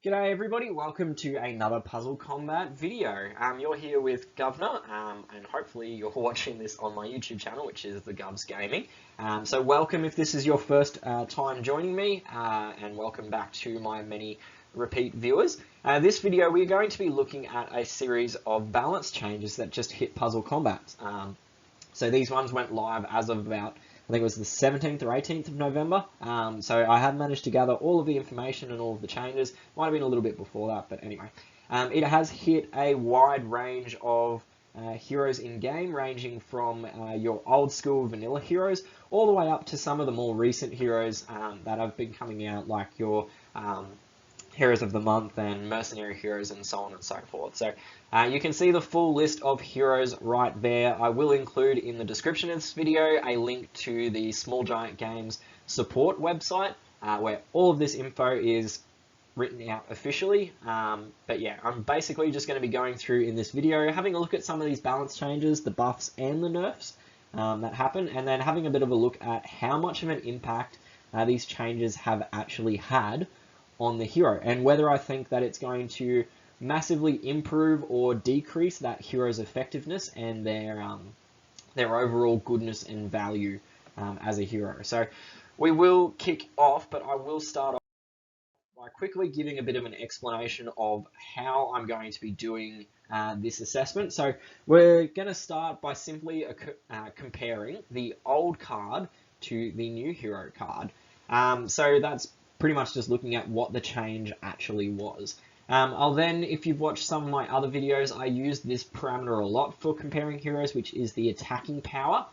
G'day everybody, welcome to another Puzzle Combat video. You're here with Governor, and hopefully you're watching this on my YouTube channel, which is the Guvs Gaming. So welcome if this is your first time joining me, and welcome back to my many repeat viewers. This video we're going to be looking at a series of balance changes that just hit Puzzle Combat. So these ones went live as of about, I think it was the 17th or 18th of November. So I have managed to gather all of the information and all of the changes. Might have been a little bit before that, but anyway. It has hit a wide range of heroes in game, ranging from your old school vanilla heroes all the way up to some of the more recent heroes that have been coming out, like your Heroes of the Month and Mercenary Heroes and so on and so forth. So you can see the full list of heroes right there. I will include in the description of this video a link to the Small Giant Games support website where all of this info is written out officially. But yeah, I'm basically just going to be going through in this video, having a look at some of these balance changes, the buffs and the nerfs that happen, and then having a bit of a look at how much of an impact these changes have actually had on the hero, and whether I think that it's going to massively improve or decrease that hero's effectiveness and their overall goodness and value as a hero. So we will kick off, but I will start off by quickly giving a bit of an explanation of how I'm going to be doing this assessment. So we're going to start by simply comparing the old card to the new hero card. So that's pretty much just looking at what the change actually was. I'll then, if you've watched some of my other videos, I use this parameter a lot for comparing heroes, which is the attacking power.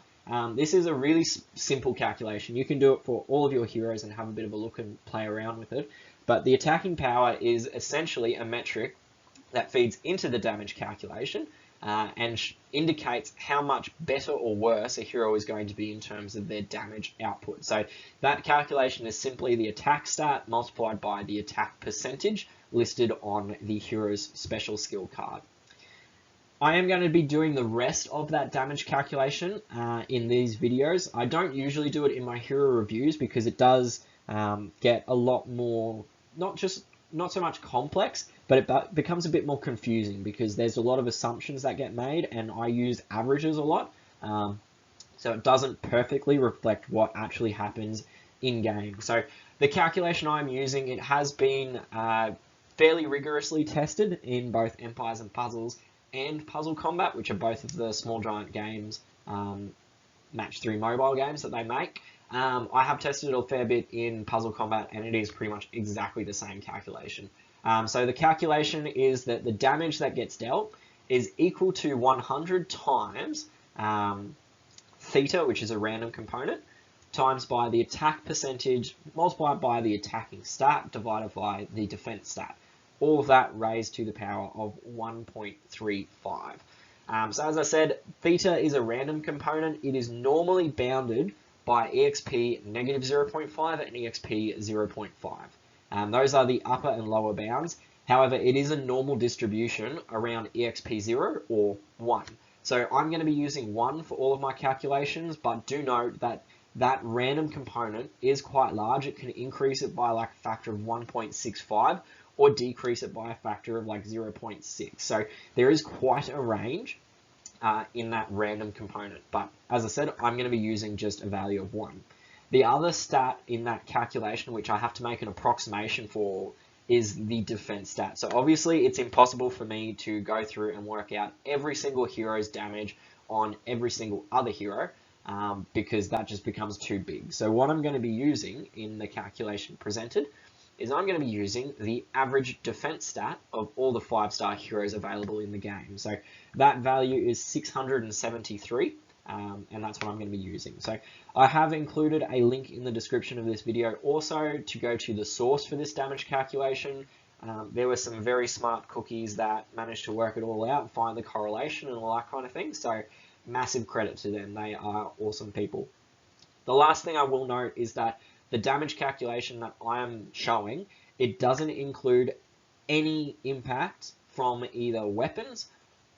This is a really simple calculation. You can do it for all of your heroes and have a bit of a look and play around with it. But the attacking power is essentially a metric that feeds into the damage calculation and indicates how much better or worse a hero is going to be in terms of their damage output. So that calculation is simply the attack stat multiplied by the attack percentage listed on the hero's special skill card. I am going to be doing the rest of that damage calculation in these videos. I don't usually do it in my hero reviews because it does get a lot more, not so much complex, but it becomes a bit more confusing because there's a lot of assumptions that get made, and I use averages a lot, so it doesn't perfectly reflect what actually happens in game. So the calculation I'm using, it has been fairly rigorously tested in both Empires and Puzzles and Puzzle Combat, which are both of the Small Giant Games Match 3 mobile games that they make. I have tested it a fair bit in Puzzle Combat, and it is pretty much exactly the same calculation. So the calculation is that the damage that gets dealt is equal to 100 times theta, which is a random component, times by the attack percentage, multiplied by the attacking stat, divided by the defense stat. All of that raised to the power of 1.35. So as I said, theta is a random component. It is normally bounded by EXP negative 0.5 and EXP 0.5. Those are the upper and lower bounds. However, it is a normal distribution around EXP 0 or 1. So I'm going to be using 1 for all of my calculations, but do note that that random component is quite large. It can increase it by like a factor of 1.65 or decrease it by a factor of like 0.6. So there is quite a range in that random component, but as I said, I'm going to be using just a value of 1. The other stat in that calculation, which I have to make an approximation for, is the defense stat. So obviously it's impossible for me to go through and work out every single hero's damage on every single other hero because that just becomes too big. So what I'm going to be using in the calculation presented is I'm going to be using the average defense stat of all the 5-star heroes available in the game. So that value is 673, and that's what I'm going to be using. So I have included a link in the description of this video also to go to the source for this damage calculation. There were some very smart cookies that managed to work it all out and find the correlation and all that kind of thing. So massive credit to them. They are awesome people. The last thing I will note is that the damage calculation that I am showing, it doesn't include any impact from either weapons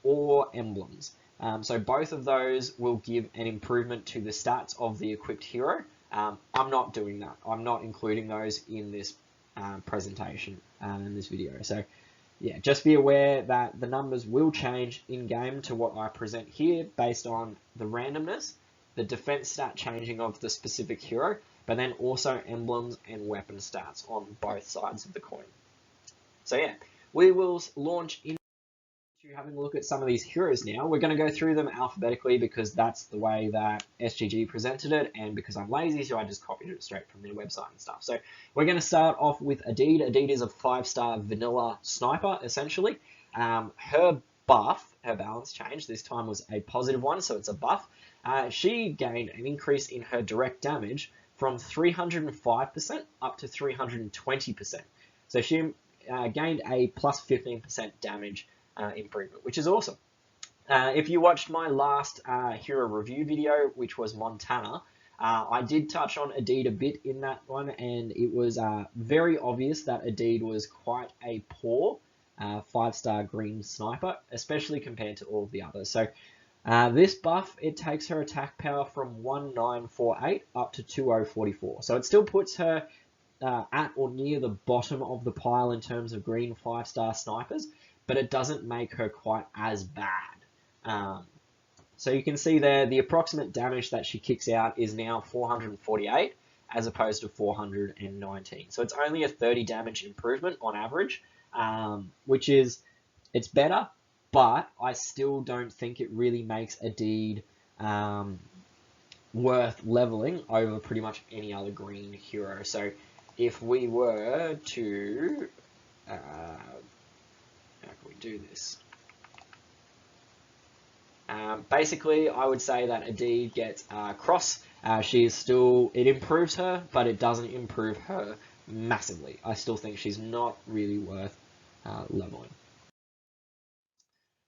or emblems. So both of those will give an improvement to the stats of the equipped hero. I'm not doing that. I'm not including those in this presentation in this video. So yeah, just be aware that the numbers will change in-game to what I present here based on the randomness, the defense stat changing of the specific hero, but then also emblems and weapon stats on both sides of the coin. So yeah, we will launch into having a look at some of these heroes now. We're going to go through them alphabetically because that's the way that SGG presented it, and because I'm lazy, so I just copied it straight from their website and stuff. So we're going to start off with Adede. Adede is a 5-star vanilla sniper, essentially. Her buff, her balance change, this time was a positive one, so it's a buff. She gained an increase in her direct damage from 305% up to 320%. So she gained a plus 15% damage improvement, which is awesome. If you watched my last hero review video, which was Montana, I did touch on Adede a bit in that one, and it was very obvious that Adede was quite a poor 5-star green sniper, especially compared to all of the others. So this buff, it takes her attack power from 1948 up to 2044. So it still puts her at or near the bottom of the pile in terms of green 5-star snipers, but it doesn't make her quite as bad. So you can see there the approximate damage that she kicks out is now 448 as opposed to 419. So it's only a 30 damage improvement on average, which is, it's better, but I still don't think it really makes Adede worth leveling over pretty much any other green hero. So if we were to, how can we do this? Basically, I would say that Adede gets cross. She is still, it improves her, but it doesn't improve her massively. I still think she's not really worth leveling.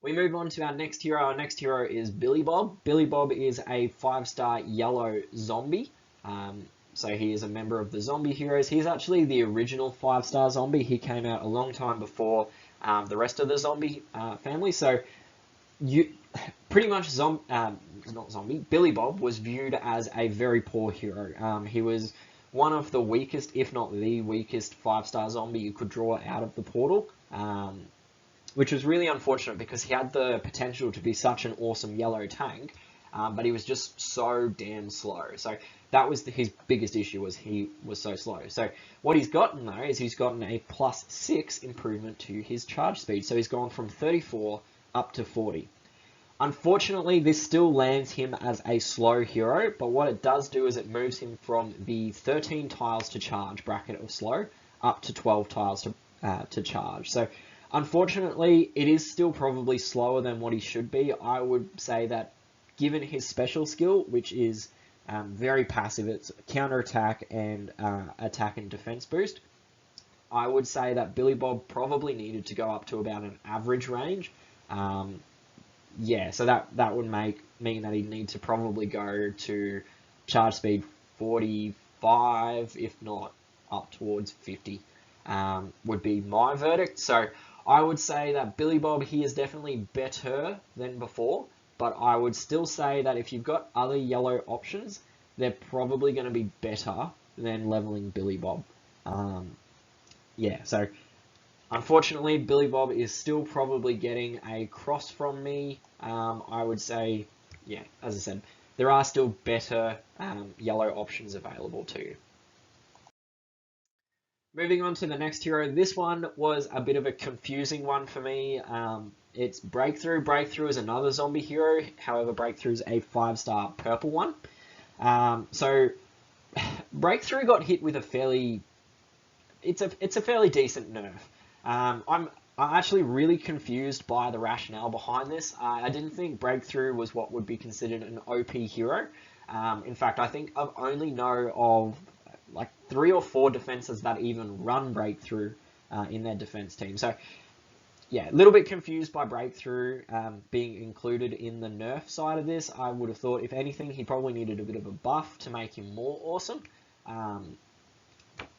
We move on to our next hero. Our next hero is Billy Bob. Billy Bob is a 5-star yellow zombie. So he is a member of the zombie heroes. He's actually the original 5-star zombie. He came out a long time before the rest of the zombie family. So you pretty much Billy Bob was viewed as a very poor hero. He was one of the weakest, if not the weakest, 5-star zombie you could draw out of the portal, which was really unfortunate because he had the potential to be such an awesome yellow tank, but he was just so damn slow. So that was his biggest issue, was he was so slow. So what he's gotten though is he's gotten a +6 improvement to his charge speed. So he's gone from 34 up to 40. Unfortunately, this still lands him as a slow hero, but what it does do is it moves him from the 13 tiles to charge bracket of slow up to 12 tiles to charge. So unfortunately, it is still probably slower than what he should be. I would say that given his special skill, which is very passive, it's counter-attack and attack and defense boost, I would say that Billy Bob probably needed to go up to about an average range. Yeah, so that would mean that he'd need to probably go to charge speed 45, if not up towards 50, would be my verdict. So I would say that Billy Bob, he is definitely better than before, but I would still say that if you've got other yellow options, they're probably going to be better than leveling Billy Bob. Yeah, so unfortunately, Billy Bob is still probably getting a cross from me. I would say, yeah, as I said, there are still better yellow options available to you. Moving on to the next hero, this one was a bit of a confusing one for me. It's Breakthrough. Breakthrough is another zombie hero, however, Breakthrough is a 5-star purple one. So Breakthrough got hit with a fairly, it's a fairly decent nerf. I'm actually really confused by the rationale behind this. I didn't think Breakthrough was what would be considered an OP hero. In fact, I think I only know of like 3 or 4 defenses that even run Breakthrough in their defense team. So yeah, a little bit confused by Breakthrough being included in the nerf side of this. I would have thought, if anything, he probably needed a bit of a buff to make him more awesome.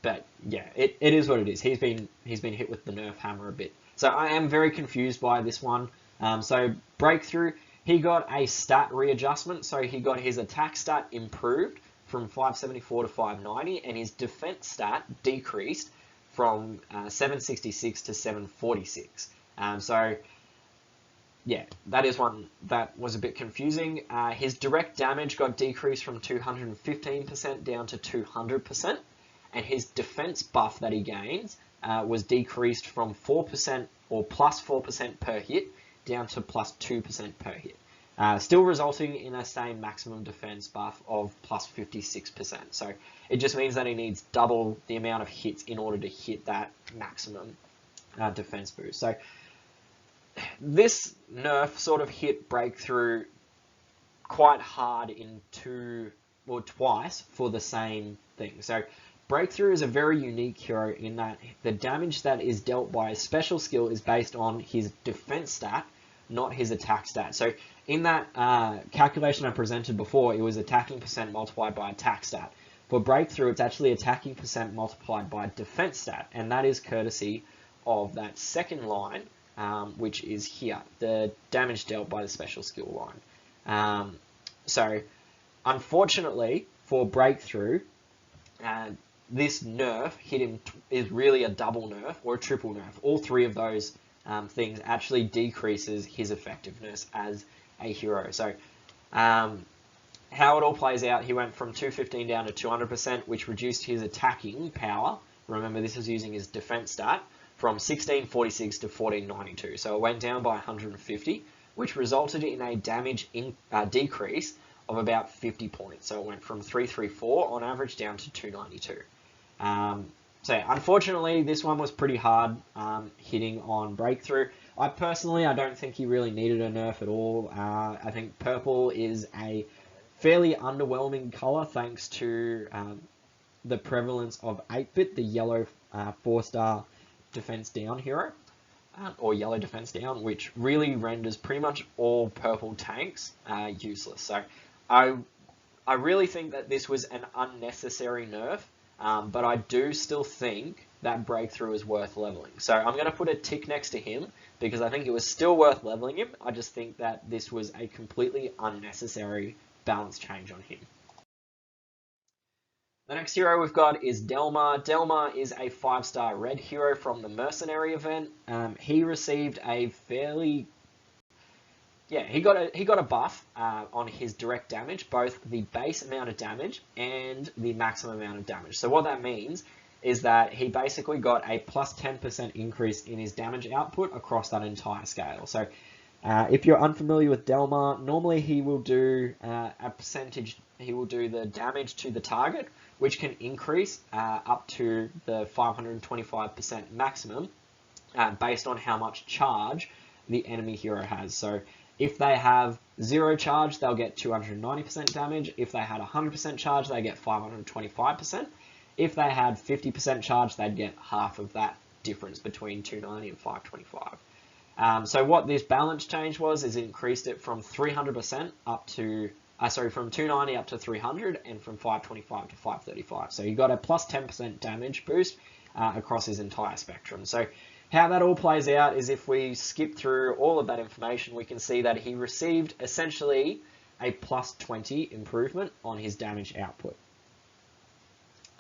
But yeah, it is what it is. He's been hit with the nerf hammer a bit. So I am very confused by this one. So Breakthrough, he got a stat readjustment. So he got his attack stat improved from 574 to 590, and his defense stat decreased from 766 to 746. So yeah, that is one that was a bit confusing. His direct damage got decreased from 215% down to 200%, and his defense buff that he gains was decreased from 4% or plus 4% per hit down to plus 2% per hit. Still resulting in a same maximum defense buff of plus 56%. So it just means that he needs double the amount of hits in order to hit that maximum defense boost. So this nerf sort of hit Breakthrough quite hard in twice for the same thing. So Breakthrough is a very unique hero in that the damage that is dealt by a special skill is based on his defense stat, not his attack stat. So in that calculation I presented before, it was attacking percent multiplied by attack stat. For Breakthrough, it's actually attacking percent multiplied by defense stat, and that is courtesy of that second line, which is here, the damage dealt by the special skill line. So unfortunately for Breakthrough, this nerf hit him is really a double nerf or a triple nerf. All three of those things actually decreases his effectiveness as a hero. So how it all plays out, he went from 215 down to 200%, which reduced his attacking power. Remember, this is using his defense stat, from 1646 to 1492. So it went down by 150, which resulted in a damage decrease of about 50 points. So it went from 334 on average down to 292. So yeah, unfortunately, this one was pretty hard hitting on Breakthrough. I don't think he really needed a nerf at all. I think purple is a fairly underwhelming color thanks to the prevalence of 8-bit, the yellow 4-star defense down hero, or yellow defense down, which really renders pretty much all purple tanks useless. So I really think that this was an unnecessary nerf. But I do still think that Breakthrough is worth leveling. So I'm going to put a tick next to him because I think it was still worth leveling him. I just think that this was a completely unnecessary balance change on him. The next hero we've got is Delmar. Delmar is a 5-star red hero from the Mercenary event. He received a fairly... Yeah, he got a buff on his direct damage, both the base amount of damage and the maximum amount of damage. So what that means is that he basically got a plus 10% increase in his damage output across that entire scale. So if you're unfamiliar with Delmar, normally he will do a percentage, he will do the damage to the target, which can increase up to the 525% maximum based on how much charge the enemy hero has. So if they have 0 charge, they'll get 290% damage. If they had 100% charge, they get 525%. If they had 50% charge, they'd get half of that difference between 290 and 525. So what this balance change was, is it increased it from 300% up to, from 290 up to 300, and from 525 to 535. So you got a plus 10% damage boost across his entire spectrum. So how that all plays out is if we skip through all of that information, we can see that he received essentially a plus 20 improvement on his damage output.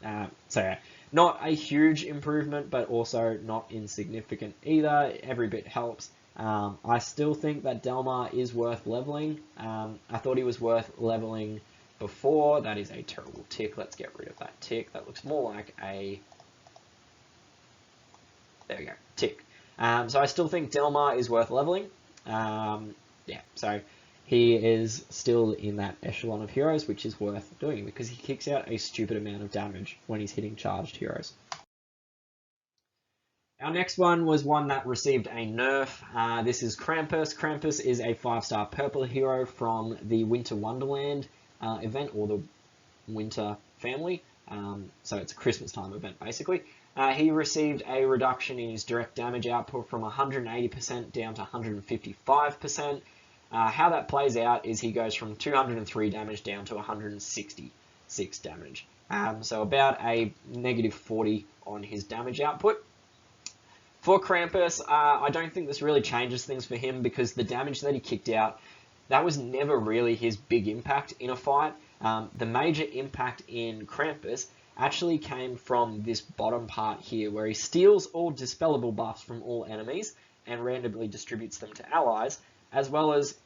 So yeah, not a huge improvement, but also not insignificant either. Every bit helps. I still think that Delmar is worth leveling. I thought he was worth leveling before. That is a terrible tick. Let's get rid of that tick. That looks more like a... There we go, tick. So I still think Delmar is worth leveling. Yeah, so he is still in that echelon of heroes, which is worth doing because he kicks out a stupid amount of damage when he's hitting charged heroes. Our next one was one that received a nerf. This is Krampus. Krampus is a 5-star purple hero from the Winter Wonderland event, or the Winter family. So it's a Christmas time event, basically. He received a reduction in his direct damage output from 180% down to 155%. How that plays out is he goes from 203 damage down to 166 damage. So about a negative 40 on his damage output. For Krampus, I don't think this really changes things for him because the damage that he kicked out, that was never really his big impact in a fight. The major impact in Krampus actually came from this bottom part here, where he steals all dispellable buffs from all enemies and randomly distributes them to allies, as well as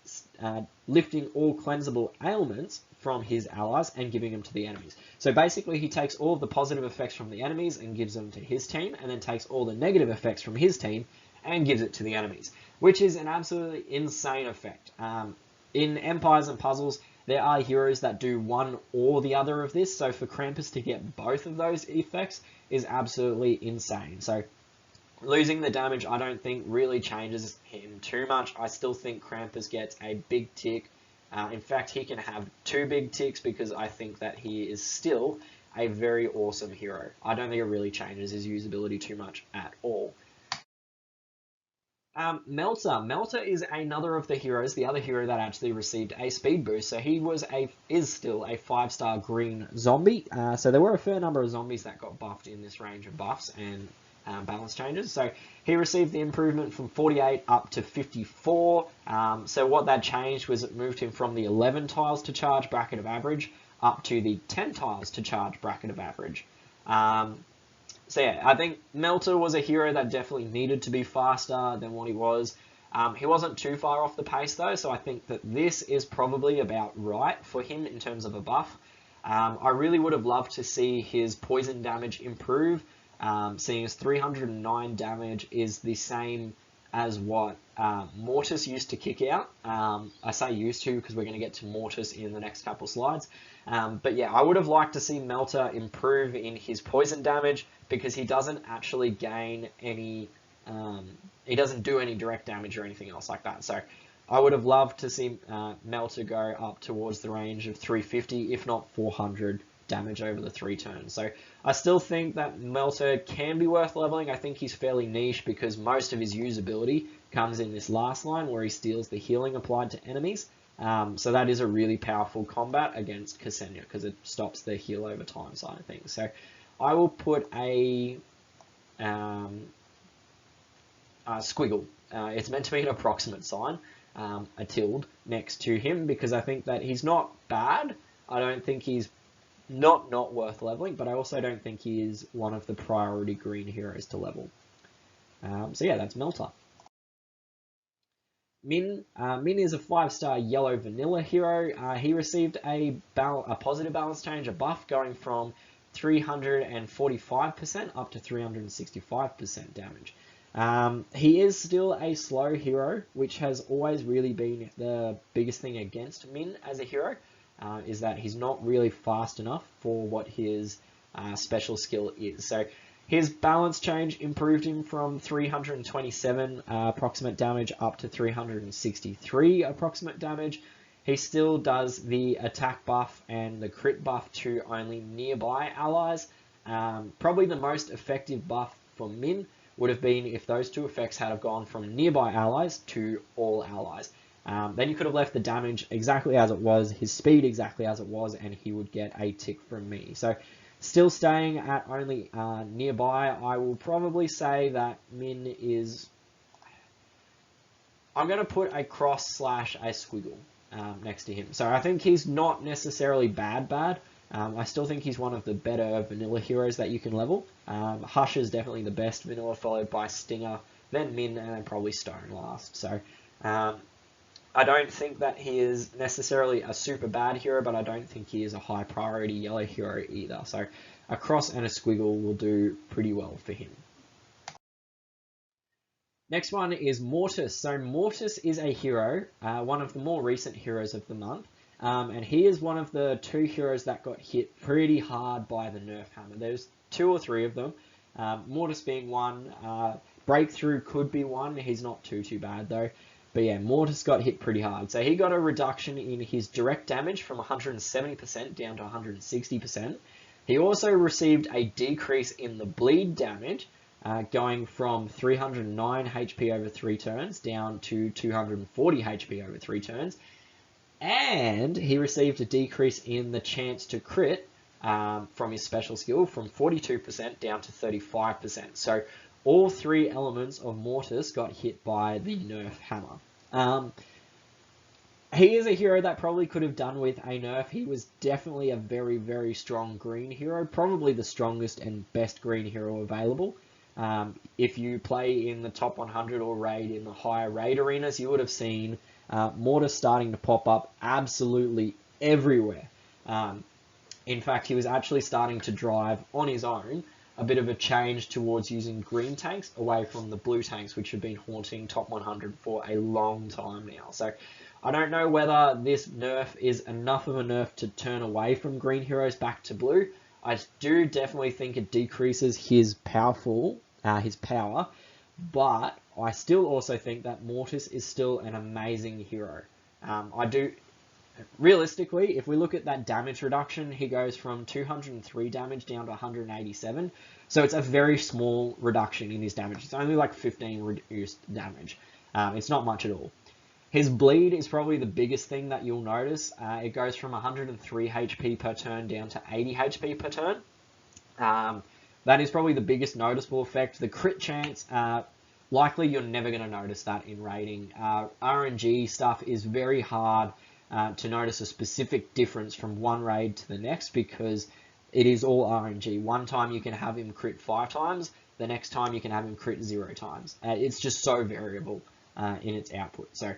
lifting all cleansable ailments from his allies and giving them to the enemies. So basically he takes all of the positive effects from the enemies and gives them to his team, and then takes all the negative effects from his team and gives it to the enemies, which is an absolutely insane effect. In Empires and Puzzles, there are heroes that do one or the other of this, so for Krampus to get both of those effects is absolutely insane. So losing the damage, I don't think really changes him too much. I still think Krampus gets a big tick. In fact, he can have 2 big ticks, because I think that he is still a very awesome hero. I don't think it really changes his usability too much at all. Melter is another of the heroes, the other hero that actually received a speed boost. So he is still a 5-star green zombie. So there were a fair number of zombies that got buffed in this range of buffs and balance changes. So he received the improvement from 48 up to 54. So what that changed was it moved him from the 11 tiles to charge bracket of average up to the 10 tiles to charge bracket of average. So yeah, I think Melter was a hero that definitely needed to be faster than what he was. He wasn't too far off the pace though, so I think that this is probably about right for him in terms of a buff. I really would have loved to see his poison damage improve, seeing as 309 damage is the same as what Mortis used to kick out. I say used to because we're going to get to Mortis in the next couple slides. But yeah, I would have liked to see Melter improve in his poison damage, because he doesn't actually gain any, he doesn't do any direct damage or anything else like that. So I would have loved to see Melter go up towards the range of 350, if not 400 damage over the 3 turns. So I still think that Melter can be worth leveling. I think he's fairly niche because most of his usability comes in this last line where he steals the healing applied to enemies. So that is a really powerful combat against Ksenia because it stops the heal over time side of things. So I will put a squiggle. It's meant to be an approximate sign, a tilde next to him, because I think that he's not bad. I don't think he's not worth leveling, but I also don't think he is one of the priority green heroes to level. So yeah, that's Melter. Minh is a 5-star yellow vanilla hero. He received a positive balance change, a buff, going from 345% up to 365% damage. He is still a slow hero, which has always really been the biggest thing against Minh as a hero, is that he's not really fast enough for what his special skill is. So his balance change improved him from 327 approximate damage up to 363 approximate damage. He still does the attack buff and the crit buff to only nearby allies. Probably the most effective buff for Minh would have been if those 2 effects had have gone from nearby allies to all allies. Then you could have left the damage exactly as it was, his speed exactly as it was, and he would get a tick from me. So still staying at only nearby, I will probably say that Minh is... I'm going to put a cross slash a squiggle next to him. So I think he's not necessarily bad. I still think he's one of the better vanilla heroes that you can level. Hush is definitely the best vanilla, followed by Stinger, then Minh, and then probably Stone last. So I don't think that he is necessarily a super bad hero, but I don't think he is a high priority yellow hero either. So a cross and a squiggle will do pretty well for him. Next one is Mortis. So Mortis is a hero, one of the more recent heroes of the month. And he is one of the 2 heroes that got hit pretty hard by the nerf hammer. There's 2 or 3 of them. Mortis being one. Breakthrough could be one. He's not too bad though. But yeah, Mortis got hit pretty hard. So he got a reduction in his direct damage from 170% down to 160%. He also received a decrease in the bleed damage, going from 309 HP over 3 turns down to 240 HP over 3 turns. And he received a decrease in the chance to crit from his special skill from 42% down to 35%. So all 3 elements of Mortis got hit by the nerf hammer. he is a hero that probably could have done with a nerf. He was definitely a very, very strong green hero, probably the strongest and best green hero available. If you play in the top 100 or raid in the higher raid arenas, you would have seen Mortis starting to pop up absolutely everywhere. In fact, he was actually starting to drive on his own a bit of a change towards using green tanks away from the blue tanks, which have been haunting top 100 for a long time now. So I don't know whether this nerf is enough of a nerf to turn away from green heroes back to blue. I do definitely think it decreases his power, but I still also think that Mortis is still an amazing hero. Realistically, if we look at that damage reduction, he goes from 203 damage down to 187. So it's a very small reduction in his damage. It's only like 15 reduced damage. It's not much at all. His bleed is probably the biggest thing that you'll notice. It goes from 103 HP per turn down to 80 HP per turn. That is probably the biggest noticeable effect. The crit chance, likely you're never going to notice that in raiding. RNG stuff is very hard to notice a specific difference from one raid to the next because it is all RNG. One time you can have him crit 5 times, the next time you can have him crit 0 times. It's just so variable in its output. So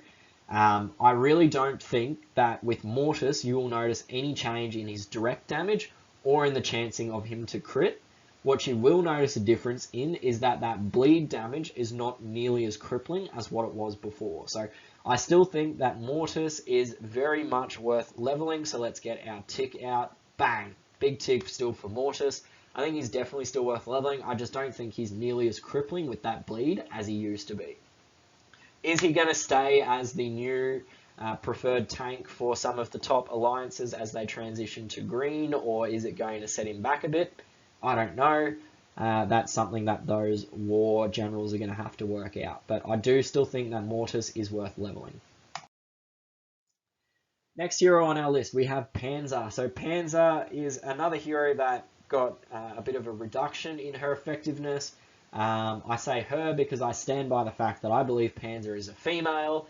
I really don't think that with Mortis you will notice any change in his direct damage or in the chancing of him to crit. What you will notice a difference in is that bleed damage is not nearly as crippling as what it was before. So I still think that Mortis is very much worth leveling. So let's get our tick out. Bang! Big tick still for Mortis. I think he's definitely still worth leveling. I just don't think he's nearly as crippling with that bleed as he used to be. Is he going to stay as the new preferred tank for some of the top alliances as they transition to green, or is it going to set him back a bit? I don't know. That's something that those war generals are going to have to work out. But I do still think that Mortis is worth leveling. Next hero on our list, we have Panzer. So Panzer is another hero that got a bit of a reduction in her effectiveness. I say her because I stand by the fact that I believe Panzer is a female.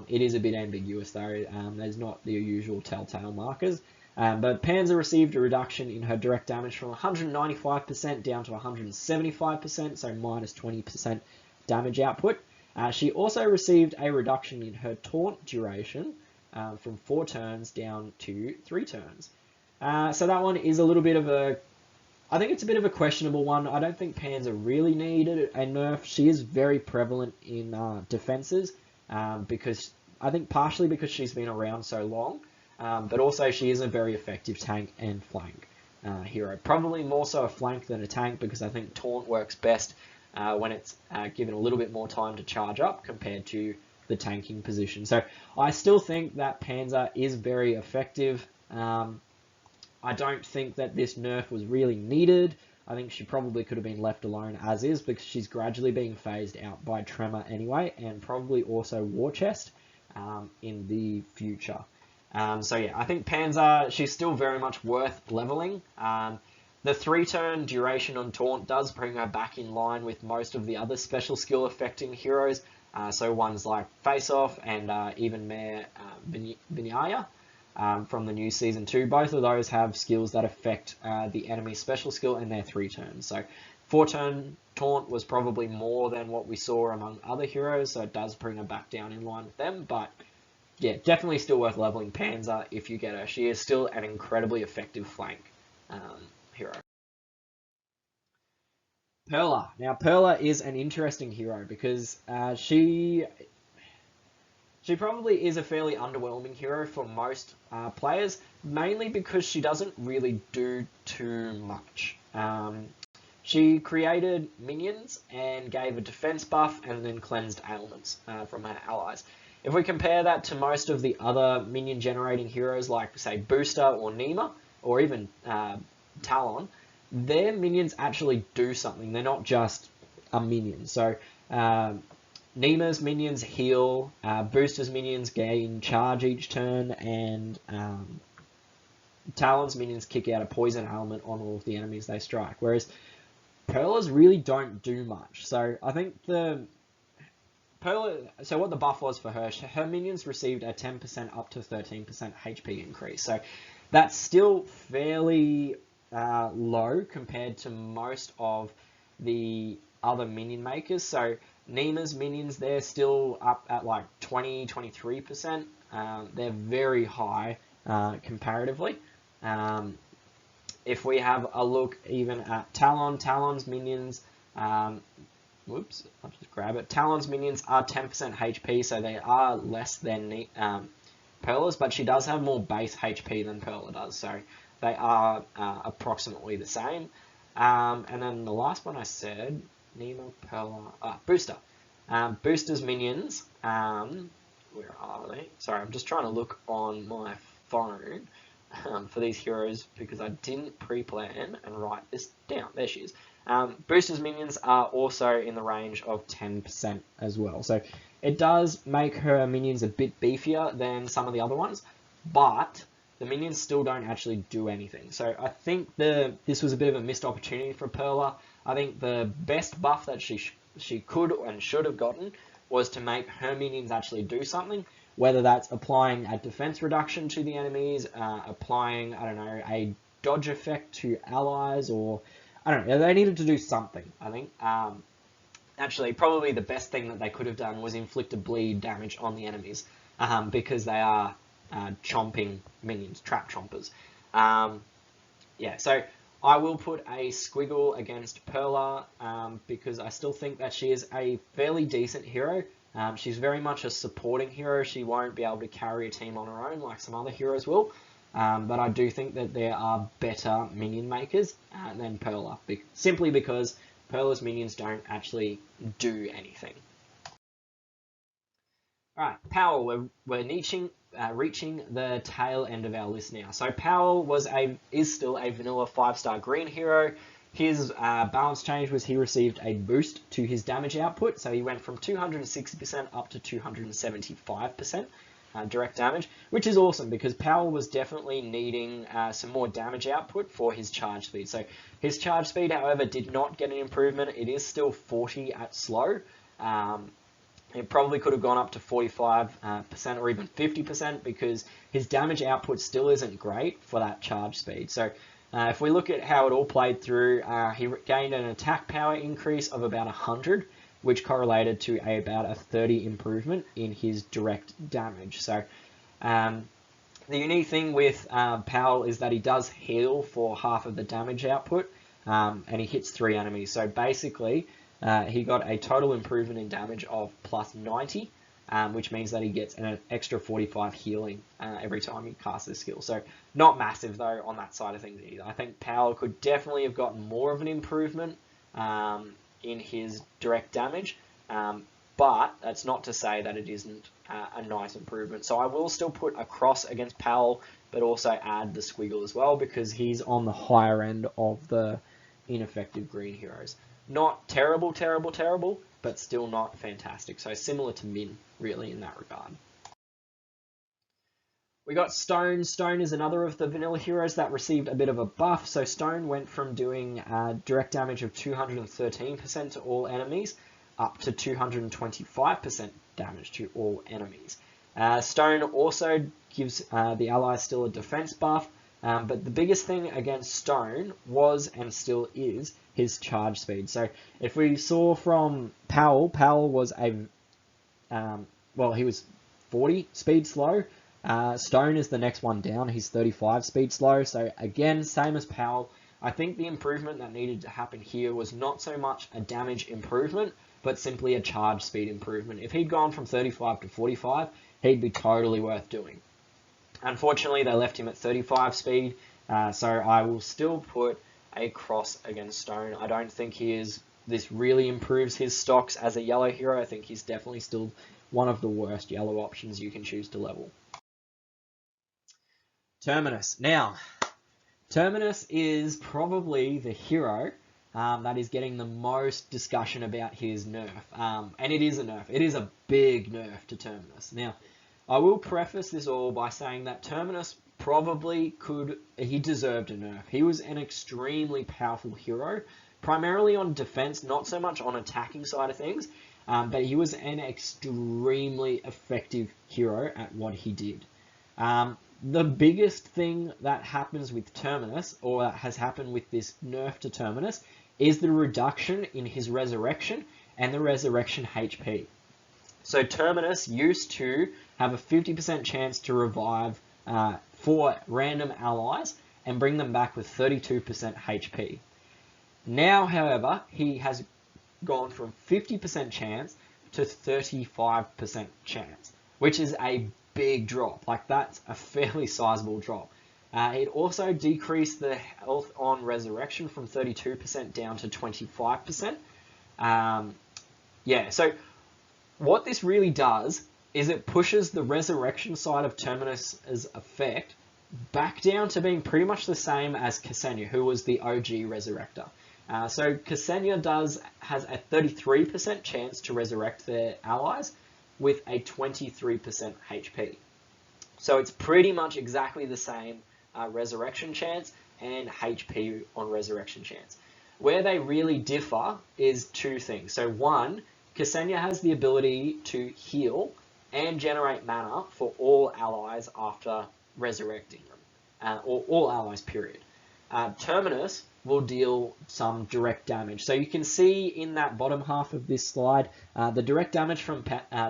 It is a bit ambiguous though. There's not the usual telltale markers. But Panzer received a reduction in her direct damage from 195% down to 175%, so minus 20% damage output. She also received a reduction in her taunt duration from 4 turns down to 3 turns. So that one is a little bit of a... I think it's a bit of a questionable one. I don't think Panzer really needed a nerf. She is very prevalent in defenses, because I think partially because she's been around so long. But also she is a very effective tank and flank hero. Probably more so a flank than a tank because I think taunt works best when it's given a little bit more time to charge up compared to the tanking position. So I still think that Panzer is very effective. I don't think that this nerf was really needed. I think she probably could have been left alone as is because she's gradually being phased out by Tremor anyway, and probably also War Chest in the future. So yeah, I think Panzer, she's still very much worth leveling. The 3-turn duration on Taunt does bring her back in line with most of the other special skill affecting heroes. So ones like Face Off and even Mayor Vinyaya from the new Season 2. Both of those have skills that affect the enemy's special skill in their 3 turns. So 4-turn Taunt was probably more than what we saw among other heroes, so it does bring her back down in line with them, but yeah, definitely still worth leveling Panzer if you get her. She is still an incredibly effective flank hero. Perla. Now, Perla is an interesting hero because she probably is a fairly underwhelming hero for most players, mainly because she doesn't really do too much. She created minions and gave a defense buff and then cleansed ailments from her allies. If we compare that to most of the other minion generating heroes like, say, Booster or Nima, or even Talon, their minions actually do something. They're not just a minion. So Nima's minions heal, Booster's minions gain charge each turn, and Talon's minions kick out a poison ailment on all of the enemies they strike. Whereas Perla's really don't do much. So I think Perla, so what the buff was for her, her minions received a 10% up to 13% HP increase. So that's still fairly low compared to most of the other minion makers. So Nima's minions, they're still up at like 23%. They're very high comparatively. If we have a look even at Talon's minions, whoops, I'll just grab it. Talon's minions are 10% HP, so they are less than Perla's, but she does have more base HP than Perla does, so they are approximately the same. And then the last one I said, Nima, Perla, Booster. Booster's minions, where are they? Sorry, I'm just trying to look on my phone for these heroes because I didn't pre-plan and write this down. There she is. Booster's minions are also in the range of 10% as well. So it does make her minions a bit beefier than some of the other ones, but the minions still don't actually do anything. So I think this was a bit of a missed opportunity for Perla. I think the best buff that she could and should have gotten was to make her minions actually do something, whether that's applying a defense reduction to the enemies, applying, I don't know, a dodge effect to allies, or I don't know, they needed to do something, I think. Actually, probably the best thing that they could have done was inflict a bleed damage on the enemies, because they are chomping minions, trap chompers. Yeah, so I will put a squiggle against Perla, because I still think that she is a fairly decent hero. She's very much a supporting hero. She won't be able to carry a team on her own like some other heroes will. But I do think that there are better minion makers than Perla, simply because Perla's minions don't actually do anything. Alright, Powell, we're reaching the tail end of our list now. So Powell is still a vanilla 5-star green hero. His balance change was he received a boost to his damage output, so he went from 260% up to 275% direct damage, which is awesome because Powell was definitely needing some more damage output for his charge speed. So his charge speed, however, did not get an improvement. It is still 40 at slow. It probably could have gone up to 45% or even 50% because his damage output still isn't great for that charge speed. So if we look at how it all played through, he gained an attack power increase of about 100, which correlated to about a 30 improvement in his direct damage. So the unique thing with Powell is that he does heal for half of the damage output, and he hits 3 enemies. So basically, he got a total improvement in damage of plus 90, which means that he gets an extra 45 healing every time he casts his skill. So not massive, though, on that side of things either. I think Powell could definitely have gotten more of an improvement in his direct damage, but that's not to say that it isn't a nice improvement. So I will still put a cross against Powell, but also add the squiggle as well, because he's on the higher end of the ineffective green heroes. Not terrible, but still not fantastic. So similar to Minh, really, in that regard. We got Stone. Stone is another of the vanilla heroes that received a bit of a buff. So Stone went from doing direct damage of 213% to all enemies up to 225% damage to all enemies. Stone also gives the allies still a defense buff, but the biggest thing against Stone was, and still is, his charge speed. So if we saw from Powell, Powell was he was 40 speed slow. Stone is the next one down. He's 35 speed slow. So again, same as Powell. I think the improvement that needed to happen here was not so much a damage improvement, but simply a charge speed improvement. If he'd gone from 35 to 45, he'd be totally worth doing. Unfortunately, they left him at 35 speed, so I will still put a cross against Stone. I don't think this really improves his stocks as a yellow hero. I think he's definitely still one of the worst yellow options you can choose to level. Terminus. Now, Terminus is probably the hero that is getting the most discussion about his nerf. And it is a nerf. It is a big nerf to Terminus. Now, I will preface this all by saying that Terminus probably he deserved a nerf. He was an extremely powerful hero, primarily on defense, not so much on attacking side of things, but he was an extremely effective hero at what he did. The biggest thing that happens with Terminus, or that has happened with this nerf to Terminus, is the reduction in his resurrection and the resurrection HP. So Terminus used to have a 50% chance to revive 4 random allies and bring them back with 32% HP. Now, however, he has gone from 50% chance to 35% chance, which is a big drop. Like, that's a fairly sizable drop. It also decreased the health on resurrection from 32% down to 25%. Yeah, so what this really does is it pushes the resurrection side of Terminus's effect back down to being pretty much the same as Ksenia, who was the OG resurrector. So Ksenia has a 33% chance to resurrect their allies with a 23% HP. So it's pretty much exactly the same resurrection chance and HP on resurrection chance. Where they really differ is 2 things. So one, Ksenia has the ability to heal and generate mana for all allies after resurrecting them, or all allies, period. Terminus will deal some direct damage. So you can see in that bottom half of this slide, the direct damage from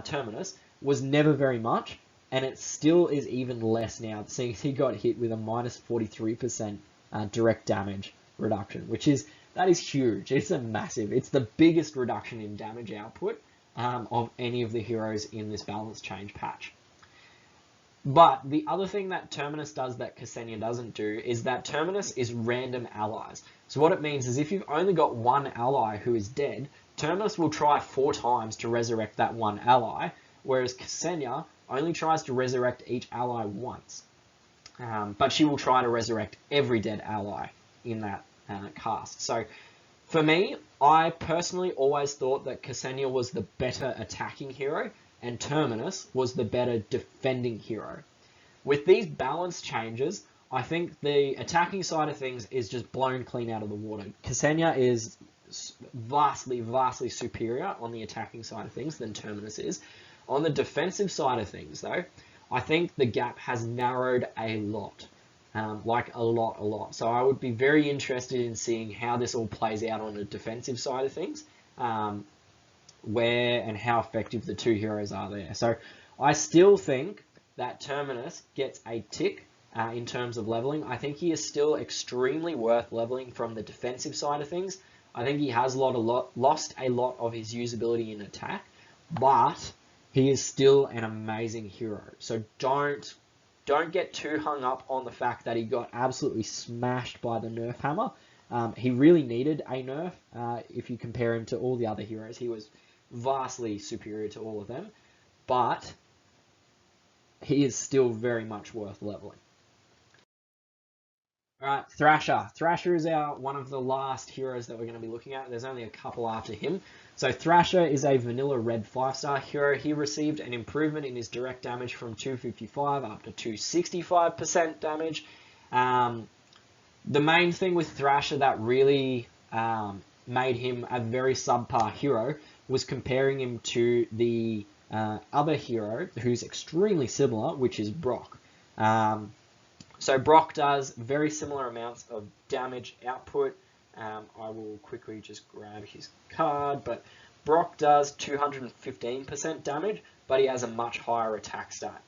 Terminus was never very much, and it still is even less now, seeing he got hit with a minus 43% direct damage reduction, that is huge. It's a massive, it's the biggest reduction in damage output of any of the heroes in this balance change patch. But the other thing that Terminus does that Ksenia doesn't do is that Terminus is random allies. So what it means is if you've only got one ally who is dead, Terminus will try 4 times to resurrect that one ally, whereas Ksenia only tries to resurrect each ally once. But she will try to resurrect every dead ally in that cast. So for me, I personally always thought that Ksenia was the better attacking hero and Terminus was the better defending hero. With these balance changes, I think the attacking side of things is just blown clean out of the water. Ksenia is vastly, vastly superior on the attacking side of things than Terminus is. On the defensive side of things, though, I think the gap has narrowed a lot. Like a lot. So I would be very interested in seeing how this all plays out on the defensive side of things. Where and how effective the 2 heroes are there. So I still think that Terminus gets a tick in terms of leveling. I think he is still extremely worth leveling from the defensive side of things. I think he has lost a lot of his usability in attack, but he is still an amazing hero. So don't get too hung up on the fact that he got absolutely smashed by the nerf hammer. He really needed a nerf. If you compare him to all the other heroes, he was vastly superior to all of them, but he is still very much worth leveling. Alright, Thrasher. Thrasher is one of the last heroes that we're going to be looking at. There's only a couple after him. So Thrasher is a vanilla red 5-star hero. He received an improvement in his direct damage from 255 up to 265% damage. The main thing with Thrasher that really made him a very subpar hero was comparing him to the other hero who's extremely similar, which is Brock. So Brock does very similar amounts of damage output. I will quickly just grab his card, but Brock does 215% damage, but he has a much higher attack stat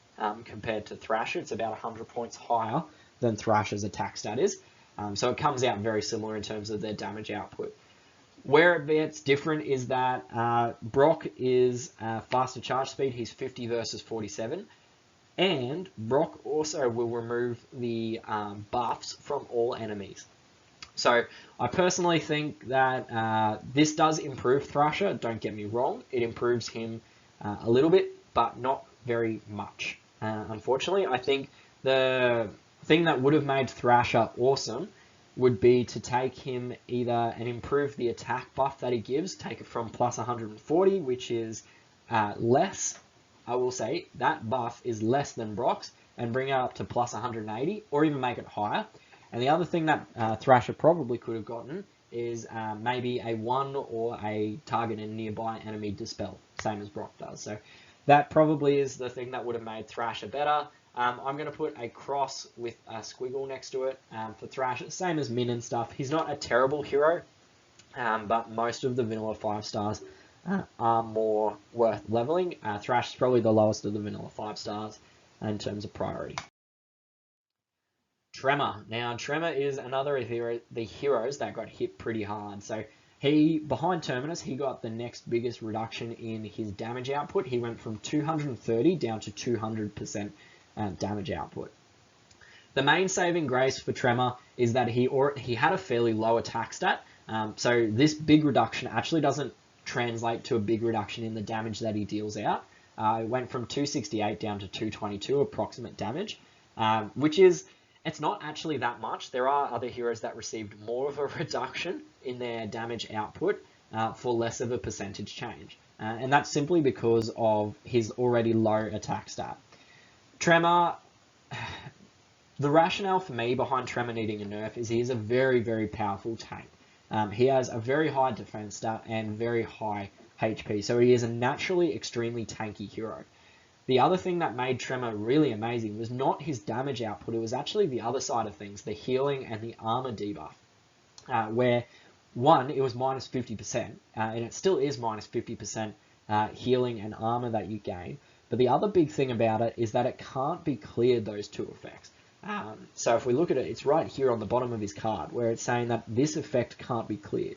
compared to Thrasher. It's about 100 points higher than Thrasher's attack stat is. So it comes out very similar in terms of their damage output. Where it gets different is that Brock is faster charge speed. He's 50 versus 47. And Brock also will remove the buffs from all enemies. So I personally think that this does improve Thrasher. Don't get me wrong. It improves him a little bit, but not very much. Unfortunately, I think the thing that would have made Thrasher awesome would be to take him either and improve the attack buff that he gives, take it from plus 140, which is less. I will say that buff is less than Brock's, and bring it up to plus 180, or even make it higher. And the other thing that Thrasher probably could have gotten is maybe a 1 or a target and nearby enemy dispel, same as Brock does. So that probably is the thing that would have made Thrasher better. I'm going to put a cross with a squiggle next to it for Thrasher, same as Minh and stuff. He's not a terrible hero, but most of the vanilla 5 stars are more worth leveling. Thrash is probably the lowest of the vanilla 5 stars in terms of priority. Tremor. Now, Tremor is another of the heroes that got hit pretty hard. So behind Terminus, he got the next biggest reduction in his damage output. He went from 230 down to 200% damage output. The main saving grace for Tremor is that he had a fairly low attack stat. So this big reduction actually doesn't translate to a big reduction in the damage that he deals out. It went from 268 down to 222 approximate damage, which is, it's not actually that much. There are other heroes that received more of a reduction in their damage output for less of a percentage change. And that's simply because of his already low attack stat. Tremor, the rationale for me behind Tremor needing a nerf is he is a very, very powerful tank. He has a very high defense stat and very high HP, so he is a naturally extremely tanky hero. The other thing that made Tremor really amazing was not his damage output, it was actually the other side of things, the healing and the armor debuff, where one, it was minus 50%, and it still is minus 50% healing and armor that you gain, but the other big thing about it is that it can't be cleared, those two effects. So if we look at it, it's right here on the bottom of his card, where it's saying that this effect can't be cleared,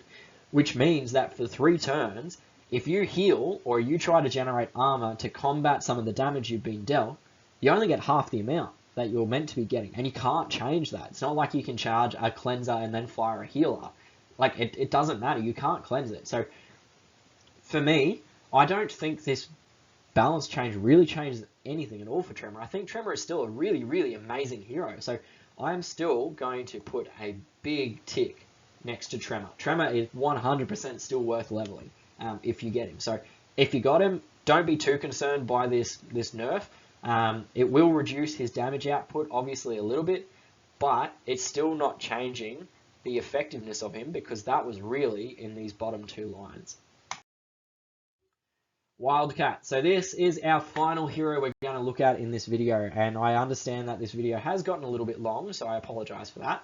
which means that for 3 turns, if you heal or you try to generate armor to combat some of the damage you've been dealt, you only get half the amount that you're meant to be getting, and you can't change that. It's not like you can charge a cleanser and then fire a healer. Like, it doesn't matter, you can't cleanse it. So for me, I don't think this balance change really changes anything at all for Tremor. I think Tremor is still a really, really amazing hero. So I'm still going to put a big tick next to Tremor. Tremor is 100% still worth leveling if you get him. So if you got him, don't be too concerned by this nerf. It will reduce his damage output, obviously, a little bit, but it's still not changing the effectiveness of him, because that was really in these bottom 2 lines. Wildcat. So this is our final hero we're going to look at in this video, and I understand that this video has gotten a little bit long, so I apologize for that.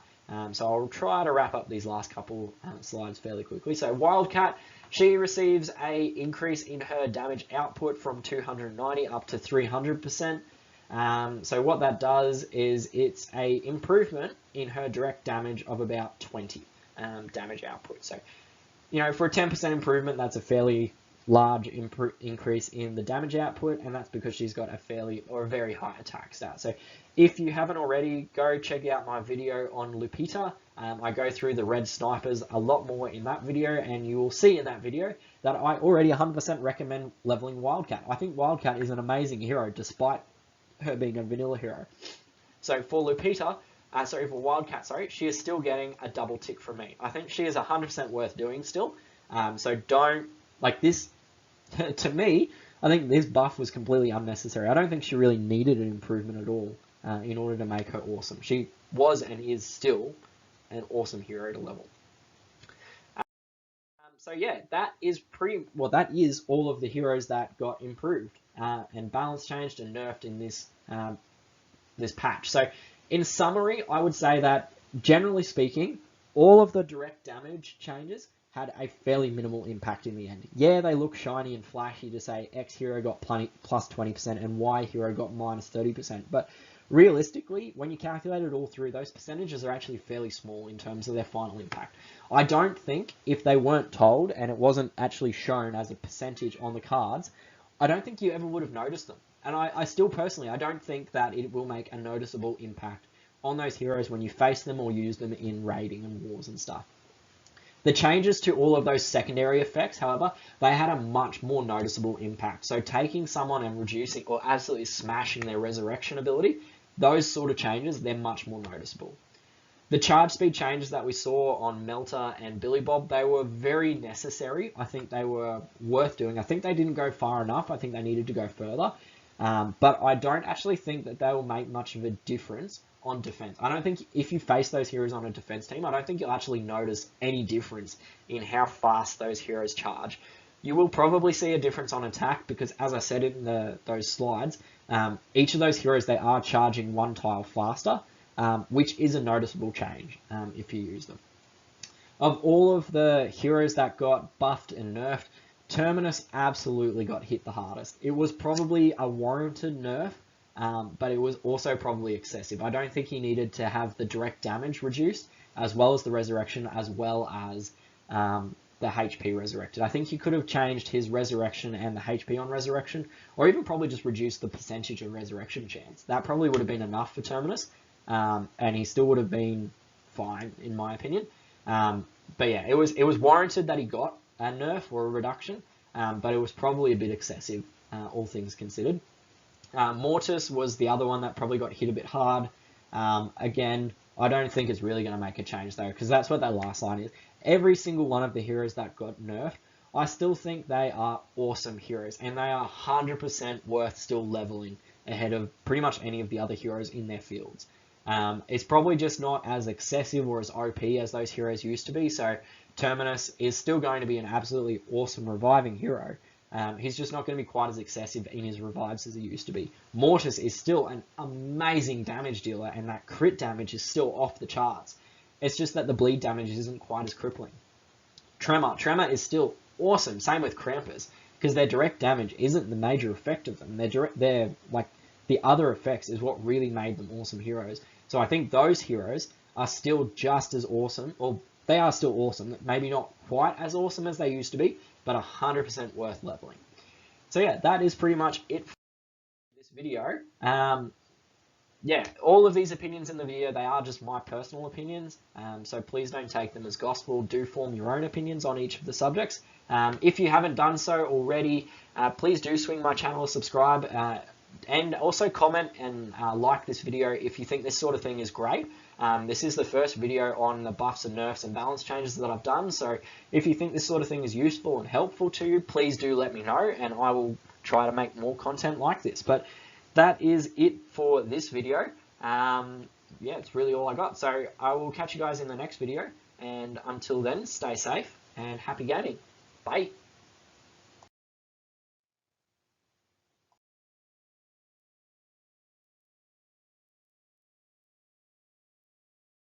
So I'll try to wrap up these last couple slides fairly quickly. So Wildcat, she receives a increase in her damage output from 290 up to 300%. So what that does is it's a improvement in her direct damage of about 20 damage output. So, you know, for a 10% improvement, that's a fairly large increase in the damage output, and that's because she's got a very high attack stat. So if you haven't already, go check out my video on Lupita. I go through the red snipers a lot more in that video, and you will see in that video that I already 100% recommend leveling Wildcat. I think Wildcat is an amazing hero despite her being a vanilla hero. So for Lupita, for Wildcat, she is still getting a double tick from me. I think she is 100% worth doing still. So don't, like this, to me, I think this buff was completely unnecessary. I don't think she really needed an improvement at all in order to make her awesome. She was and is still an awesome hero to level. So yeah, that is all of the heroes that got improved and balance changed and nerfed in this this patch. So in summary, I would say that generally speaking, all of the direct damage changes had a fairly minimal impact in the end. Yeah, they look shiny and flashy to say X hero got plus 20% and Y hero got minus 30%, but realistically, when you calculate it all through, those percentages are actually fairly small in terms of their final impact. I don't think if they weren't told and it wasn't actually shown as a percentage on the cards, I don't think you ever would have noticed them. And I still personally, I don't think that it will make a noticeable impact on those heroes when you face them or use them in raiding and wars and stuff. The changes to all of those secondary effects, however, they had a much more noticeable impact. So taking someone and reducing or absolutely smashing their resurrection ability, those sort of changes, they're much more noticeable. The charge speed changes that we saw on Melter and Billy Bob, they were very necessary. I think they were worth doing. I think they didn't go far enough. I think they needed to go further. But I don't actually think that they will make much of a difference on defense. I don't think if you face those heroes on a defense team, I don't think you'll actually notice any difference in how fast those heroes charge. You will probably see a difference on attack because, as I said in those slides, each of those heroes, they are charging 1 tile faster, which is a noticeable change if you use them. Of all of the heroes that got buffed and nerfed, Terminus absolutely got hit the hardest. It was probably a warranted nerf, but it was also probably excessive. I don't think he needed to have the direct damage reduced, as well as the resurrection, as well as the HP resurrected. I think he could have changed his resurrection and the HP on resurrection, or even probably just reduced the percentage of resurrection chance. That probably would have been enough for Terminus, and he still would have been fine, in my opinion. But yeah, it was warranted that he got a nerf or a reduction, but it was probably a bit excessive, all things considered. Mortis was the other one that probably got hit a bit hard. Again, I don't think it's really going to make a change though, because that's what that last line is. Every single one of the heroes that got nerfed, I still think they are awesome heroes, and they are 100% worth still leveling ahead of pretty much any of the other heroes in their fields. It's probably just not as excessive or as OP as those heroes used to be, so Terminus is still going to be an absolutely awesome reviving hero. He's just not going to be quite as excessive in his revives as he used to be. Mortis is still an amazing damage dealer, and that crit damage is still off the charts. It's just that the bleed damage isn't quite as crippling. Tremor is still awesome, same with Krampus, because their direct damage isn't the major effect of them. Their like the other effects is what really made them awesome heroes. So I think those heroes are still just as awesome, or they are still awesome, maybe not quite as awesome as they used to be, but 100% worth leveling. So yeah, that is pretty much it for this video. Yeah, all of these opinions in the video, they are just my personal opinions, so please don't take them as gospel. Do form your own opinions on each of the subjects. If you haven't done so already, please do swing my channel, subscribe, and also comment and like this video if you think this sort of thing is great. This is the first video on the buffs and nerfs and balance changes that I've done, so if you think this sort of thing is useful and helpful to you, please do let me know, and I will try to make more content like this. But that is it for this video. Yeah, it's really all I got. So I will catch you guys in the next video, and until then, stay safe and happy gaming. Bye.